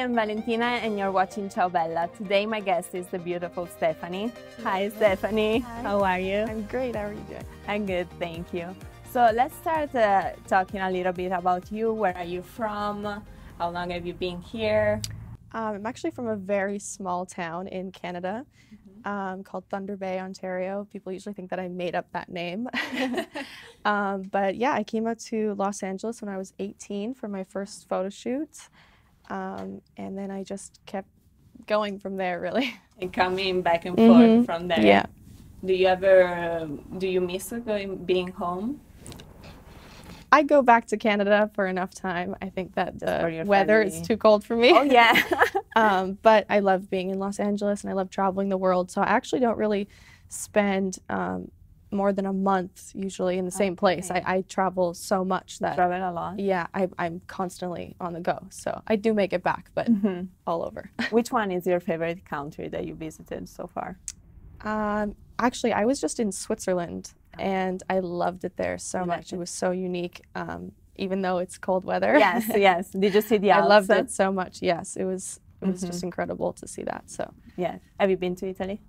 I'm Valentina and you're watching Ciao Bella. Today my guest is the beautiful Stefanie. Hi Stefanie, Hi. How are you? I'm great, how are you doing? I'm good, thank you. So let's start talking a little bit about you. Where are you from? How long have you been here? I'm actually from a very small town in Canada called Thunder Bay, Ontario. People usually think that I made up that name. But yeah, I came out to Los Angeles when I was 18 for my first photo shoot. And then I just kept going from there, really. And coming back and forth from there. Yeah. Do you miss being home? I go back to Canada for enough time. I think that the weather is too cold for me. Oh, yeah. But I love being in Los Angeles and I love traveling the world. So I actually don't really spend more than a month usually in the same place. I travel so much that... Travel a lot? Yeah, I'm constantly on the go. So I do make it back, but all over. Which one is your favorite country that you visited so far? Actually, I was just in Switzerland and I loved it there so much. It was so unique, even though it's cold weather. Yes, yes. Did you see the Alps? I loved it so much. Yes, it was just incredible to see that. So yeah. Have you been to Italy?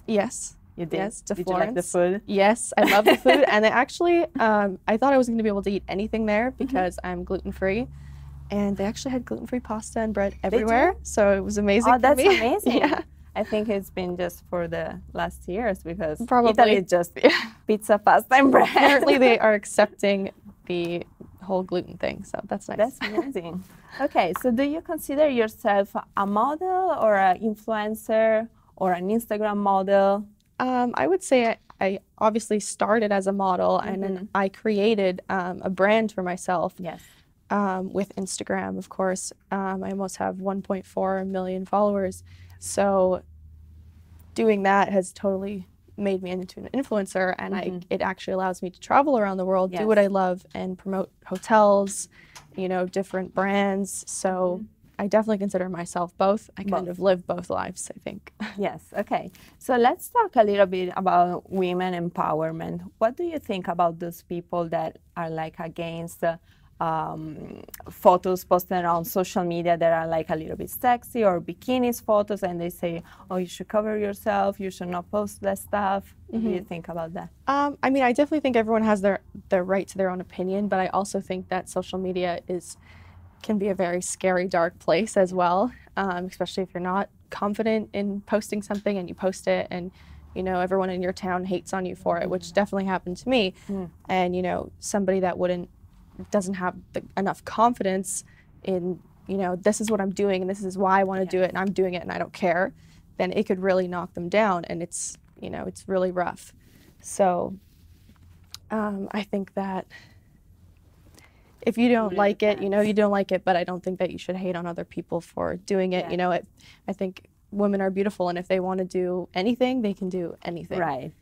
Yes. You did? Yes, to Did Florence. You like the food? Yes, I love the food. And they actually, I thought I was going to be able to eat anything there because I'm gluten-free. And they actually had gluten-free pasta and bread everywhere. So it was amazing for that's me. Amazing. Yeah. I think it's been just for the last years because Probably. Italy is just pizza, pasta, and bread. Apparently they are accepting the whole gluten thing, so that's nice. That's amazing. Okay, so do you consider yourself a model or an influencer or an Instagram model? I would say I obviously started as a model and then I created a brand for myself. Yes. With Instagram, of course. I almost have 1.4 million followers. So doing that has totally made me into an influencer, and it actually allows me to travel around the world, do what I love, and promote hotels, you know, different brands. So I definitely consider myself both. I kind of live both lives, I think. Yes, okay. So let's talk a little bit about women empowerment. What do you think about those people that are like against photos posted on social media that are like a little bit sexy or bikinis photos, and they say, oh, you should cover yourself, you should not post that stuff? What do you think about that? I mean, I definitely think everyone has their right to their own opinion, but I also think that social media can be a very scary, dark place as well, especially if you're not confident in posting something and you post it and, you know, everyone in your town hates on you for it, which definitely happened to me. And, you know, somebody that doesn't have enough confidence in, you know, this is what I'm doing and this is why I want to do it and I'm doing it and I don't care, then it could really knock them down, and it's, you know, it's really rough. So I think that if you don't like it, you know, you don't like it, but I don't think that you should hate on other people for doing it. You know, I think women are beautiful, and if they want to do anything, they can do anything. Right.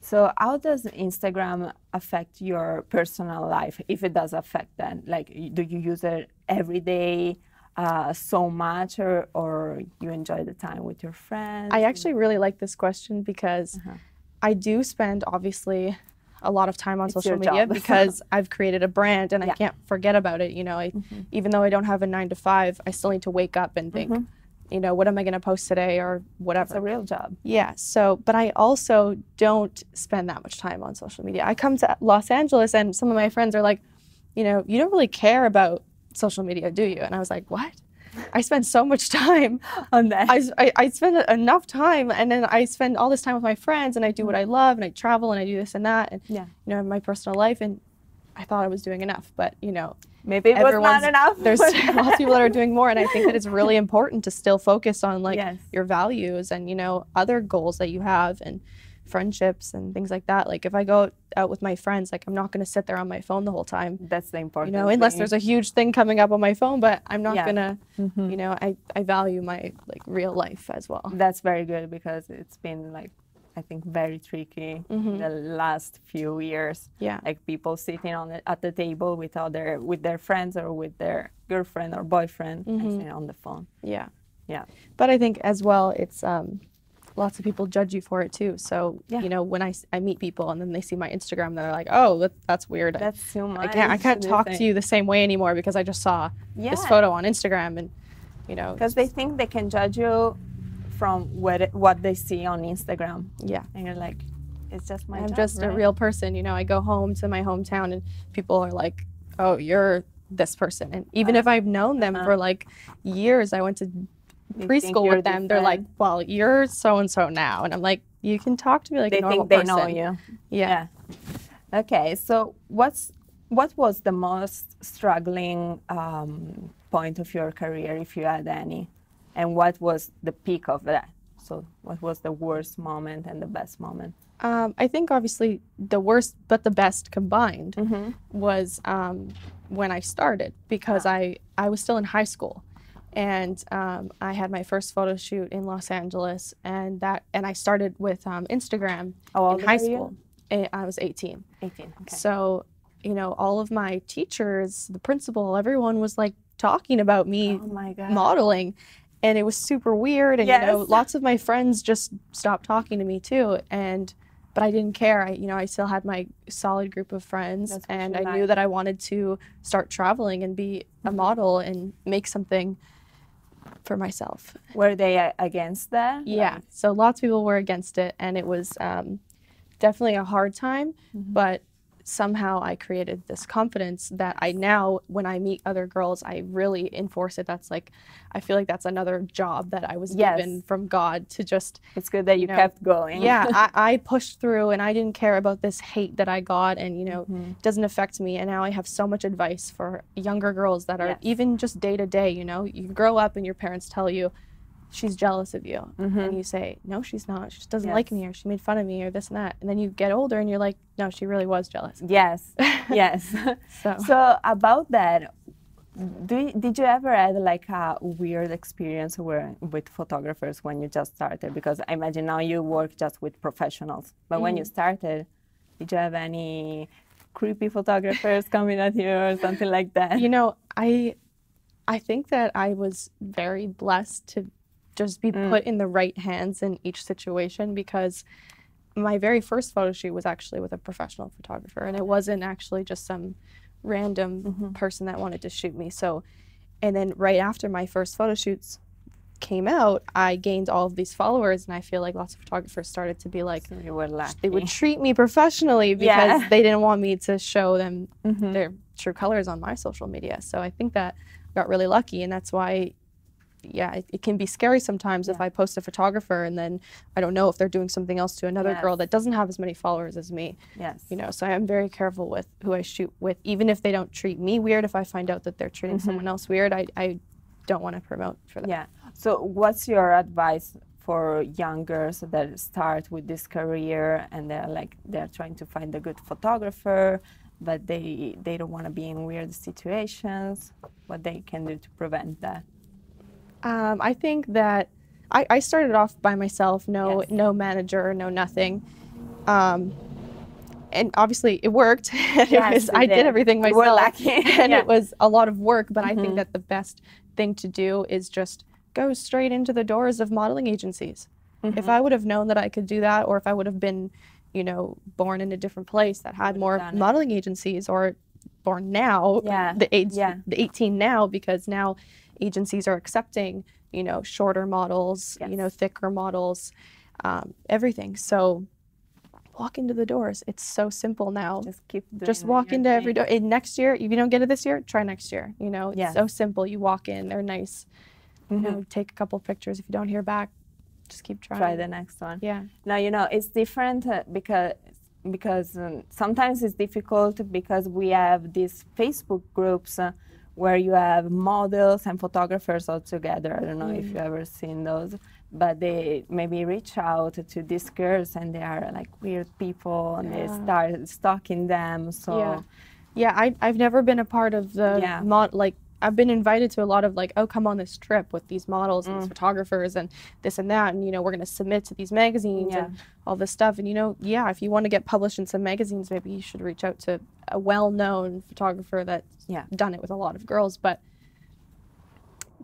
So how does Instagram affect your personal life, if it does affect that? Like, do you use it every day so much, or you enjoy the time with your friends? I actually really like this question because I do spend, obviously, a lot of time on social media because I've created a brand and I can't forget about it. You know, even though I don't have a 9-to-5, I still need to wake up and think, you know, what am I going to post today or whatever. It's a real job. Yeah. So, but I also don't spend that much time on social media. I come to Los Angeles and some of my friends are like, you know, you don't really care about social media, do you? And I was like, what? I spend so much time on that. I spend enough time, and then I spend all this time with my friends, and I do what I love, and I travel, and I do this and that, and you know, my personal life, and I thought I was doing enough, but you know, maybe it was not enough. There's lots of people that are doing more, and I think that it's really important to still focus on like your values and, you know, other goals that you have and friendships and things like that. Like if I go out with my friends, like I'm not going to sit there on my phone the whole time. That's the important thing. You know, unless there's a huge thing coming up on my phone, but I'm not going to, you know, I value my like real life as well. That's very good because it's been like, I think very tricky the last few years. Yeah, like people sitting at the table with their friends or with their girlfriend or boyfriend and sitting on the phone. Yeah, yeah. But I think as well, it's lots of people judge you for it too. So you know, when I meet people and then they see my Instagram, they're like, oh, that's weird. That's too much. I can't talk to you the same way anymore because I just saw this photo on Instagram, and you know. Because they think they can judge you from what they see on Instagram. Yeah. And you're like, it's just my job, I'm just a real person, you know. I go home to my hometown and people are like, oh, you're this person. And even if I've known them for like years, I went to preschool with them, they're like, well, you're so-and-so now. And I'm like, you can talk to me like a normal person. They think they know you. Yeah. Okay, so what was the most struggling point of your career, if you had any? And what was the peak of that? So what was the worst moment and the best moment? I think obviously the worst but the best combined was when I started, because I was still in high school, and I had my first photo shoot in Los Angeles, and I started with Instagram in high school. I was 18. 18, okay. So, you know, all of my teachers, the principal, everyone was like talking about me modeling, and it was super weird. And you know, lots of my friends just stopped talking to me too, but I didn't care. I still had my solid group of friends, and I knew that I wanted to start traveling and be a model and make something for myself. Were they against that? Yeah. Like... So lots of people were against it, and it was definitely a hard time, but somehow I created this confidence that I now, when I meet other girls, I really enforce it. That's like, I feel like that's another job that I was given from God to just... It's good that you kept going. Yeah, I pushed through, and I didn't care about this hate that I got, and, you know, it doesn't affect me. And now I have so much advice for younger girls that are even just day to day, you know. You grow up and your parents tell you, she's jealous of you. And you say, no, she's not. She just doesn't like me, or she made fun of me, or this and that. And then you get older and you're like, no, she really was jealous. Yes, yes. So about that, did you ever have like a weird experience with photographers when you just started? Because I imagine now you work just with professionals. But when you started, did you have any creepy photographers coming at you or something like that? You know, I think that I was very blessed to just be put in the right hands in each situation, because my very first photo shoot was actually with a professional photographer, and it wasn't actually just some random person that wanted to shoot me. So, and then right after my first photo shoots came out, I gained all of these followers, and I feel like lots of photographers started to be like, so you were lucky. They would treat me professionally because they didn't want me to show them their true colors on my social media. So I think that I got really lucky, and that's why it can be scary sometimes if I post a photographer and then I don't know if they're doing something else to another girl that doesn't have as many followers as me. You know, so I am very careful with who I shoot with, even if they don't treat me weird. If I find out that they're treating someone else weird, I don't want to promote for that. So what's your advice for young girls that start with this career and they're trying to find a good photographer, but they don't want to be in weird situations? What they can do to prevent that? I think that I started off by myself, no manager, no nothing. And obviously it worked. I did everything myself. We're lucky. And it was a lot of work, but I think that the best thing to do is just go straight into the doors of modeling agencies. If I would have known that I could do that, or if I would have been, you know, born in a different place that had more modeling agencies, or born now, the 18 now, because now agencies are accepting, you know, shorter models, you know, thicker models, everything. So walk into the doors. It's so simple now. Just walk into every door. And next year, if you don't get it this year, try next year. You know, it's so simple. You walk in, they're nice. You know, take a couple pictures. If you don't hear back, just keep trying. Try the next one. Yeah. Now, you know, it's different because sometimes it's difficult because we have these Facebook groups where you have models and photographers all together. I don't know if you've ever seen those, but they maybe reach out to these girls and they are like weird people and they start stalking them. So I've never been a part of the like I've been invited to a lot of like, oh, come on this trip with these models and these photographers and this and that, and you know, we're going to submit to these magazines and all this stuff. And you know, if you want to get published in some magazines, maybe you should reach out to a well-known photographer that's done it with a lot of girls. But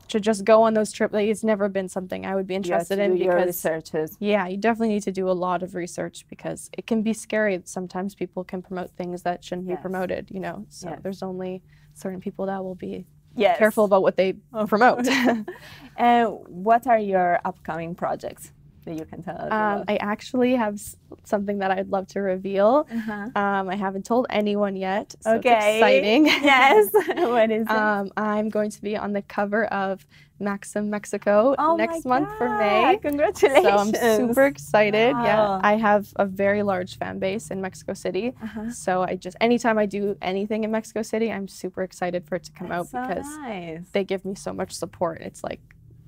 to just go on those trips, like, it's never been something I would be interested in. Because your researches. Yeah, you definitely need to do a lot of research, because it can be scary. Sometimes people can promote things that shouldn't be promoted, you know. So there's only certain people that will be careful about what they promote. And what are your upcoming projects that you can tell us about? I actually have something that I'd love to reveal. I haven't told anyone yet, so it's exciting. Yes. What is it? I'm going to be on the cover of Maxim Mexico next month for May. Congratulations. So I'm super excited. Wow. Yeah, I have a very large fan base in Mexico City. So anytime I do anything in Mexico City, I'm super excited for it to come out because they give me so much support. It's like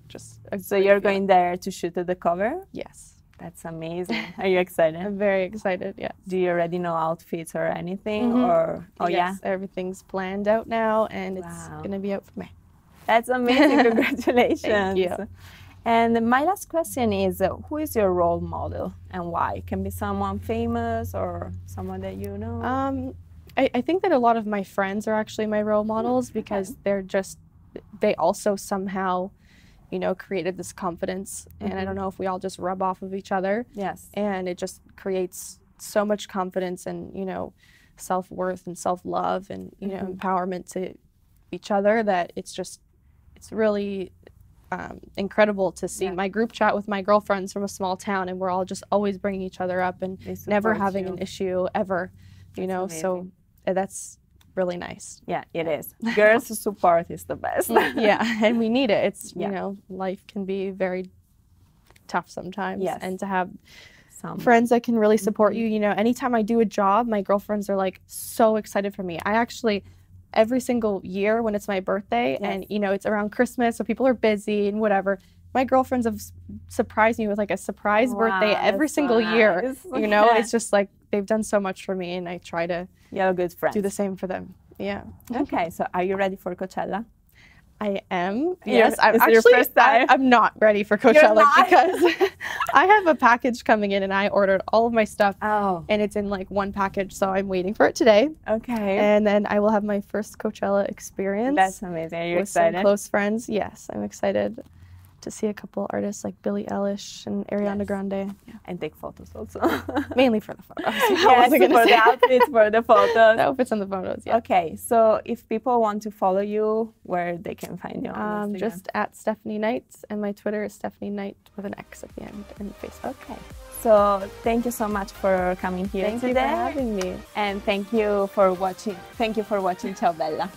just a So you're going there to shoot at the cover? Yes. That's amazing. Are you excited? I'm very excited, yeah. Do you already know outfits or anything? Or yes, everything's planned out now and it's going to be out for May. That's amazing. Congratulations. Thank you. And my last question is, who is your role model and why? It can be someone famous or someone that you know? I think that a lot of my friends are actually my role models because they also somehow, you know, created this confidence. And I don't know if we all just rub off of each other. Yes. And it just creates so much confidence and, you know, self-worth and self-love and, you know, empowerment to each other that it's really incredible to see my group chat with my girlfriends from a small town, and we're all just always bringing each other up and never having an issue ever, you know, amazing. So that's really nice. Yeah, it is. Girls' support is the best. Yeah, and we need it. It's, you know, life can be very tough sometimes. Yes. And to have friends that can really support you, you know, anytime I do a job, my girlfriends are like so excited for me. I actually, every single year when it's my birthday and, you know, it's around Christmas, so people are busy and whatever, my girlfriends have surprised me with like a surprise birthday every single year. You know, it's just like they've done so much for me and I try to do the same for them. Yeah. Okay, so are you ready for Coachella? I am. Yes, I'm not ready for Coachella because I have a package coming in and I ordered all of my stuff and it's in like one package, so I'm waiting for it today. Okay. And then I will have my first Coachella experience. That's amazing. Are you with excited? Some close friends. Yes, I'm excited to see a couple artists like Billie Eilish and Ariana Grande. Yeah. And take photos also. Mainly for the photos. Yes, for the outfits, for the photos. The outfits and the photos, yeah. Okay, so if people want to follow you, where they can find you on Instagram? Just at Stefanie Knight, and my Twitter is Stefanie Knight with an X at the end, and Facebook. Okay. So thank you so much for coming here today. Thank you for having me. And thank you for watching. Thank you for watching Ciao Bella.